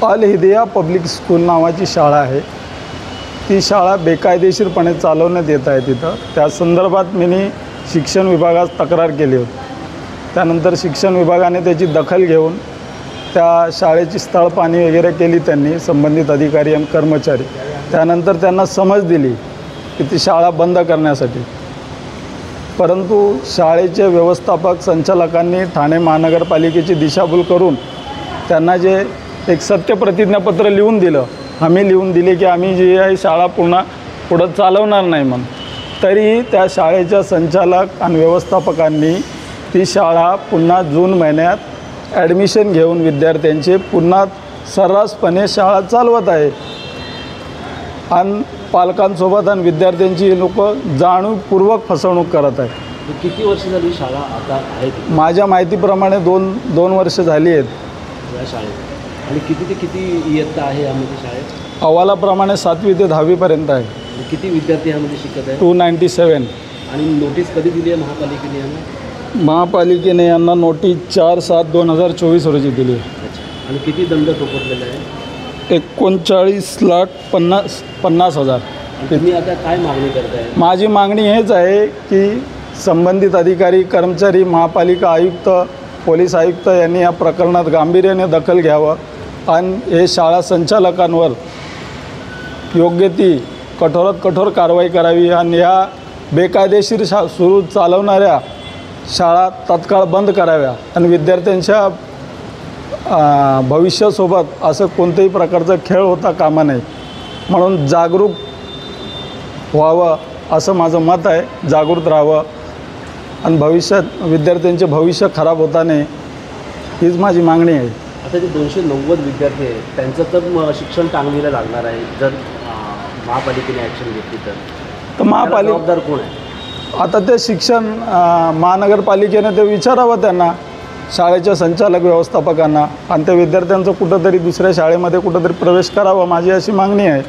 अल हिदिया public school नावाची शाळा आहे। ती शाळा बेकायदेशीरपणे चालवण्यात येत आहे तिथं। त्या संदर्भात मी शिक्षण विभागास तक्रार केली होती। त्यानंतर शिक्षण विभागाने त्याची दखल घेऊन त्या शाळेची स्थळ पाहणी वगैरे केली त्यांनी, संबंधित अधिकारी आणि कर्मचारी। त्यानंतर त्यांना समज दिली की ती शाळा बंद करण्यासाठी, परंतु शाळेचे व्यवस्थापक संचालकांनी ठाणे महानगरपालिकेची दिशाभूल करून त्यांना जे एक सत्यप्रतिज्ञापत्र लिहून दिलं, आम्ही लिहून दिले की आम्ही जी आहे शाळा पुढं चालवणार नाही म्हणून, तरीही त्या शाळेच्या संचालक आणि व्यवस्थापकांनी ती शाळा पुन्हा जून महिन्यात ॲडमिशन घेऊन विद्यार्थ्यांचे पुन्हा सर्रासपणे शाळा चालवत आहे। आणि पालकांसोबत आणि विद्यार्थ्यांची लोक जाणीवपूर्वक फसवणूक करत आहे। किती वर्ष झाली शाळा आता आहे? माझ्या माहितीप्रमाणे दोन वर्ष झाली आहेत या शाळेत। आणि किती ते किती इयत्ता आहे यामध्ये शाळेत? अहवालाप्रमाणे 7वी ते 10वी पर्यंत आहे। किती विद्यार्थी यामध्ये शिकत आहे? 297। आणि नोटीस कधी दिली आहे महापालिकेने यांना? महापालिकेने यांना नोटीस 4/7/2024 रोजी दिली आहे। आणि किती दंड थोपटलेला आहे? 39,50,000। तुम्ही आता काय मागणी करताय? माझी मागणी हेच आहे की संबंधित अधिकारी, कर्मचारी, महापालिका आयुक्त, पोलीस आयुक्त यांनी या प्रकरणात गांभीर्याने दखल घ्यावं आणि हे शाळा संचालकांवर योग्य ती कठोरात कठोर कारवाई करावी आणि या बेकायदेशीर सुरू चालवणाऱ्या शाळा तात्काळ बंद कराव्या आणि विद्यार्थ्यांच्या भविष्यासोबत असं कोणत्याही प्रकारचा खेळ होता कामा नये म्हणून जागरूक व्हावं असं माझं मत आहे। जागृत राहावं आणि भविष्यात विद्यार्थ्यांचे भविष्य खराब होता नये हीच माझी मागणी आहे। आता जे 290 विद्यार्थी आहेत त्यांचं तर शिक्षण टांगणीला लागणार आहे जर महापालिकेने ॲक्शन घेतली तर जबाबदार कोण आहे? आता ते शिक्षण महानगरपालिकेने ते विचारावं त्यांना, शाळेच्या संचालक व्यवस्थापकांना, आणि त्या विद्यार्थ्यांचं कुठंतरी दुसऱ्या शाळेमध्ये कुठंतरी प्रवेश करावा, माझी अशी मागणी आहे।